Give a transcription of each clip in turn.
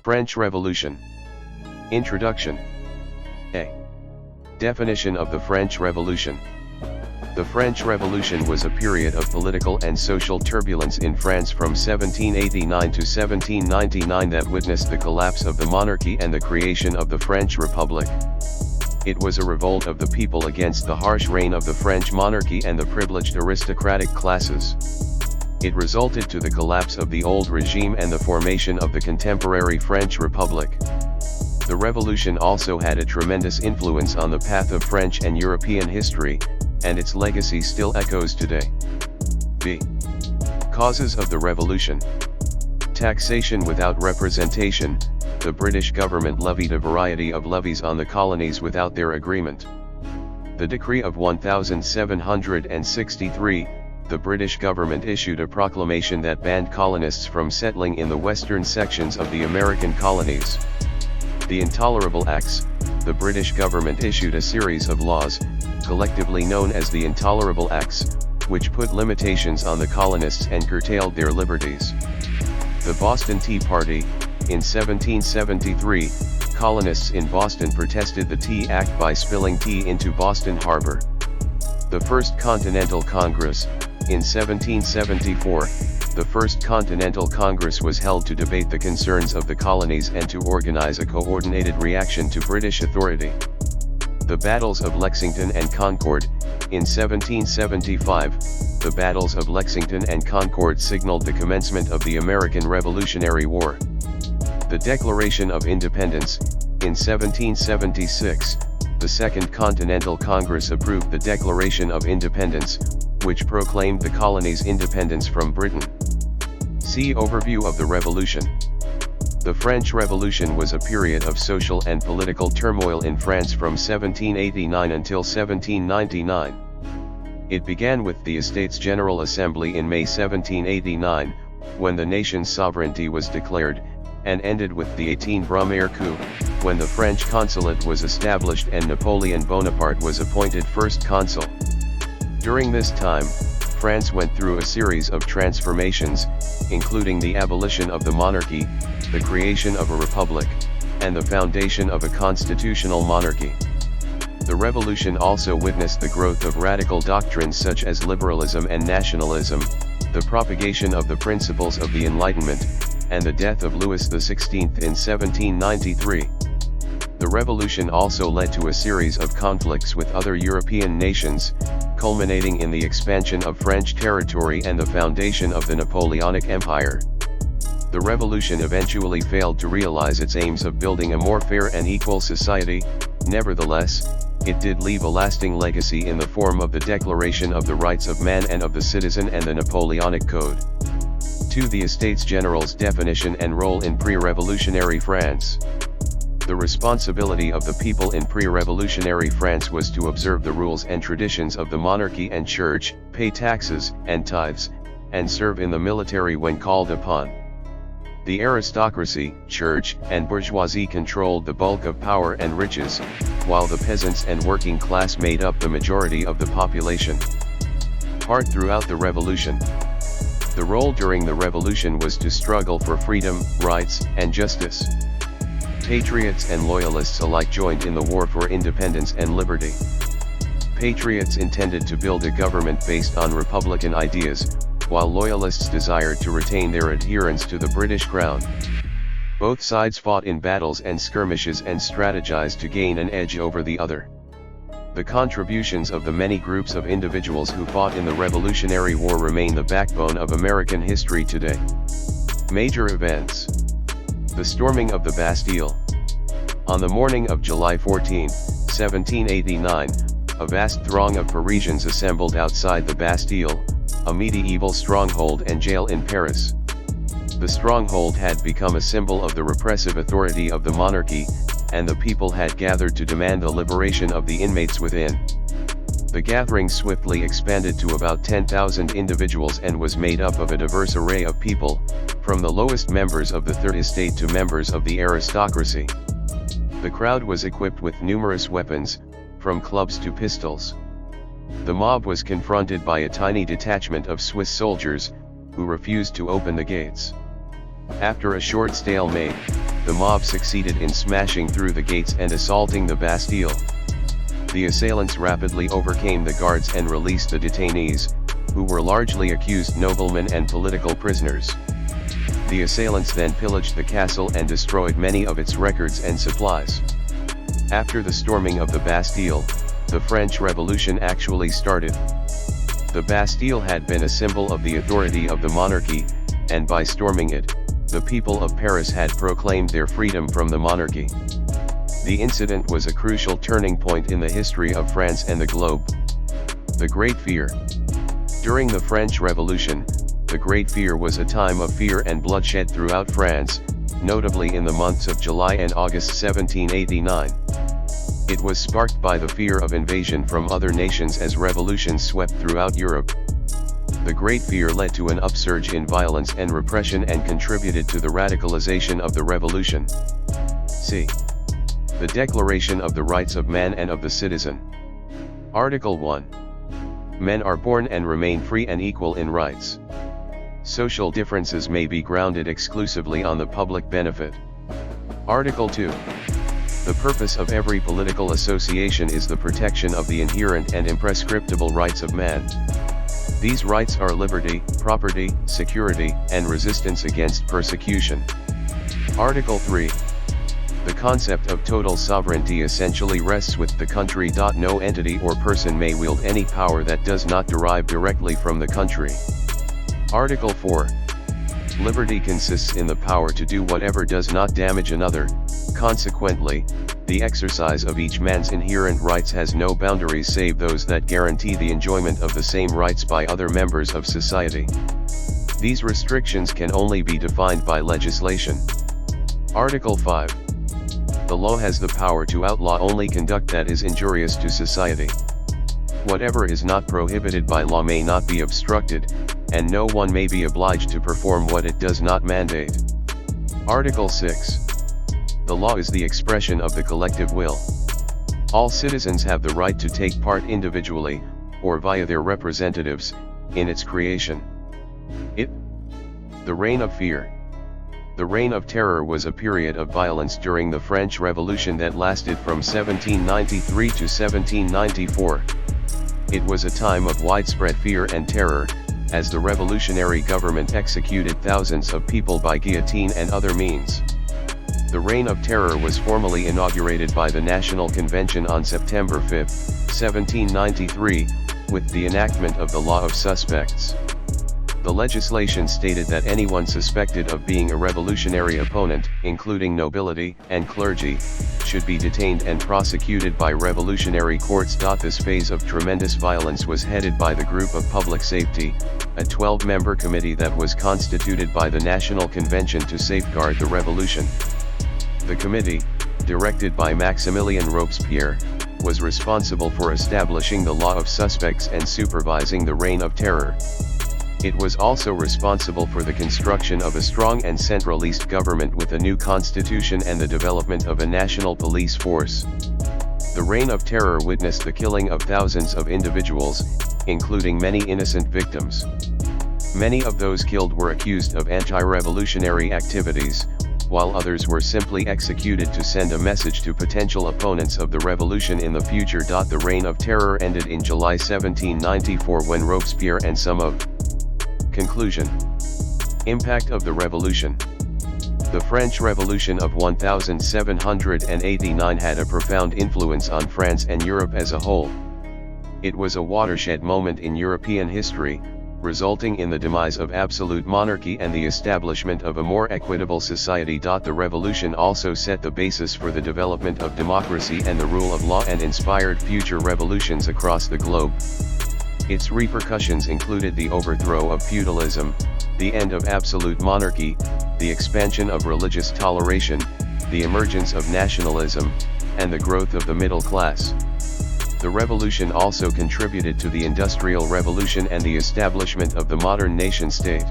French Revolution. Introduction. A. Definition of the French Revolution. The French Revolution was a period of political and social turbulence in France from 1789 to 1799 that witnessed the collapse of the monarchy and the creation of the French Republic. It was a revolt of the people against the harsh reign of the French monarchy and the privileged aristocratic classes. It resulted to the collapse of the old regime and the formation of the contemporary French Republic. The revolution also had a tremendous influence on the path of French and European history, and its legacy still echoes today. B. Causes of the revolution. Taxation without representation. The British government levied a variety of levies on the colonies without their agreement. The Decree of 1763, the British government issued a proclamation that banned colonists from settling in the western sections of the American colonies. The Intolerable Acts. The British government issued a series of laws, collectively known as the Intolerable Acts, which put limitations on the colonists and curtailed their liberties. The Boston Tea Party. In 1773, colonists in Boston protested the Tea Act by spilling tea into Boston Harbor. The First Continental Congress. In 1774, the First Continental Congress was held to debate the concerns of the colonies and to organize a coordinated reaction to British authority. The Battles of Lexington and Concord. In 1775, the Battles of Lexington and Concord signaled the commencement of the American Revolutionary War. The Declaration of Independence. In 1776, the Second Continental Congress approved the Declaration of Independence, which proclaimed the colonies' independence from Britain. See Overview of the Revolution. The French Revolution was a period of social and political turmoil in France from 1789 until 1799. It began with the Estates General Assembly in May 1789, when the nation's sovereignty was declared, and ended with the 18 Brumaire coup, when the French consulate was established and Napoleon Bonaparte was appointed first consul. During this time, France went through a series of transformations, including the abolition of the monarchy, the creation of a republic, and the foundation of a constitutional monarchy. The revolution also witnessed the growth of radical doctrines such as liberalism and nationalism, the propagation of the principles of the Enlightenment, and the death of Louis XVI in 1793. The revolution also led to a series of conflicts with other European nations, culminating in the expansion of French territory and the foundation of the Napoleonic Empire. The revolution eventually failed to realize its aims of building a more fair and equal society. Nevertheless, it did leave a lasting legacy in the form of the Declaration of the Rights of Man and of the Citizen and the Napoleonic Code. 2. The Estates General's definition and role in pre-revolutionary France. The responsibility of the people in pre-revolutionary France was to observe the rules and traditions of the monarchy and church, pay taxes and tithes, and serve in the military when called upon. The aristocracy, church, and bourgeoisie controlled the bulk of power and riches, while the peasants and working class made up the majority of the population. Part throughout the revolution. The role during the revolution was to struggle for freedom, rights, and justice. Patriots and loyalists alike joined in the war for independence and liberty. Patriots intended to build a government based on republican ideas, while loyalists desired to retain their adherence to the British crown. Both sides fought in battles and skirmishes and strategized to gain an edge over the other. The contributions of the many groups of individuals who fought in the Revolutionary War remain the backbone of American history today. Major events. The storming of the Bastille. On the morning of July 14, 1789, a vast throng of Parisians assembled outside the Bastille, a medieval stronghold and jail in Paris. The stronghold had become a symbol of the repressive authority of the monarchy, and the people had gathered to demand the liberation of the inmates within. The gathering swiftly expanded to about 10,000 individuals and was made up of a diverse array of people, from the lowest members of the Third Estate to members of the aristocracy. The crowd was equipped with numerous weapons, from clubs to pistols. The mob was confronted by a tiny detachment of Swiss soldiers, who refused to open the gates. After a short stalemate, the mob succeeded in smashing through the gates and assaulting the Bastille. The assailants rapidly overcame the guards and released the detainees, who were largely accused noblemen and political prisoners. The assailants then pillaged the castle and destroyed many of its records and supplies. After the storming of the Bastille, the French Revolution actually started. The Bastille had been a symbol of the authority of the monarchy, and by storming it, the people of Paris had proclaimed their freedom from the monarchy. The incident was a crucial turning point in the history of France and the globe. The Great Fear. During the French Revolution, the Great Fear was a time of fear and bloodshed throughout France, notably in the months of July and August 1789. It was sparked by the fear of invasion from other nations as revolutions swept throughout Europe. The Great Fear led to an upsurge in violence and repression and contributed to the radicalization of the revolution. C. The Declaration of the Rights of Man and of the Citizen. Article 1. Men are born and remain free and equal in rights. Social differences may be grounded exclusively on the public benefit. Article 2. The purpose of every political association is the protection of the inherent and imprescriptible rights of man. These rights are liberty, property, security, and resistance against persecution. Article 3. The concept of total sovereignty essentially rests with the country. No entity or person may wield any power that does not derive directly from the country. Article 4. Liberty consists in the power to do whatever does not damage another. Consequently, the exercise of each man's inherent rights has no boundaries save those that guarantee the enjoyment of the same rights by other members of society. These restrictions can only be defined by legislation. Article 5. The law has the power to outlaw only conduct that is injurious to society. Whatever is not prohibited by law may not be obstructed, and no one may be obliged to perform what it does not mandate. Article 6. The law is the expression of the collective will. All citizens have the right to take part individually, or via their representatives, in its creation. The Reign of Fear. The Reign of Terror was a period of violence during the French Revolution that lasted from 1793 to 1794. It was a time of widespread fear and terror, as the revolutionary government executed thousands of people by guillotine and other means. The Reign of Terror was formally inaugurated by the National Convention on September 5, 1793, with the enactment of the Law of Suspects. The legislation stated that anyone suspected of being a revolutionary opponent, including nobility and clergy, should be detained and prosecuted by revolutionary courts. This phase of tremendous violence was headed by the Group of Public Safety, a 12-member committee that was constituted by the National Convention to safeguard the revolution. The committee, directed by Maximilien Robespierre, was responsible for establishing the Law of Suspects and supervising the Reign of Terror. It was also responsible for the construction of a strong and centralist government with a new constitution and the development of a national police force. The Reign of Terror witnessed the killing of thousands of individuals, including many innocent victims. Many of those killed were accused of anti-revolutionary activities, while others were simply executed to send a message to potential opponents of the revolution in the future. The Reign of Terror ended in July 1794 when Robespierre and some of Conclusion. Impact of the Revolution. The French Revolution of 1789 had a profound influence on France and Europe as a whole. It was a watershed moment in European history, resulting in the demise of absolute monarchy and the establishment of a more equitable society. The revolution also set the basis for the development of democracy and the rule of law and inspired future revolutions across the globe. Its repercussions included the overthrow of feudalism, the end of absolute monarchy, the expansion of religious toleration, the emergence of nationalism, and the growth of the middle class. The revolution also contributed to the Industrial Revolution and the establishment of the modern nation-state.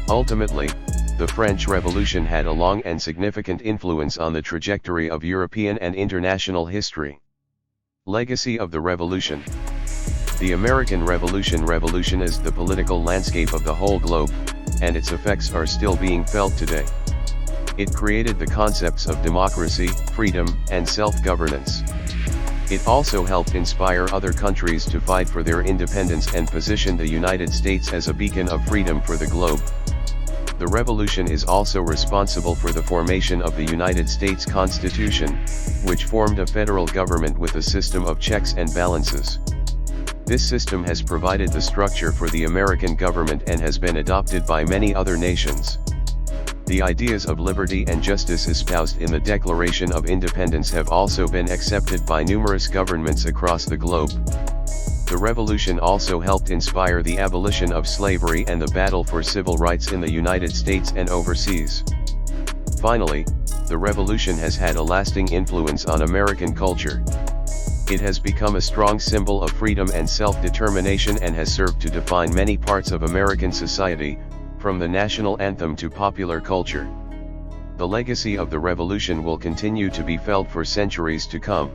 Ultimately, the French Revolution had a long and significant influence on the trajectory of European and international history. Legacy of the Revolution. The American Revolution revolutionized the political landscape of the whole globe, and its effects are still being felt today. It created the concepts of democracy, freedom, and self-governance. It also helped inspire other countries to fight for their independence and position the United States as a beacon of freedom for the globe. The revolution is also responsible for the formation of the United States Constitution, which formed a federal government with a system of checks and balances. This system has provided the structure for the American government and has been adopted by many other nations. The ideas of liberty and justice espoused in the Declaration of Independence have also been accepted by numerous governments across the globe. The revolution also helped inspire the abolition of slavery and the battle for civil rights in the United States and overseas. Finally, the revolution has had a lasting influence on American culture. It has become a strong symbol of freedom and self-determination and has served to define many parts of American society, from the national anthem to popular culture. The legacy of the revolution will continue to be felt for centuries to come.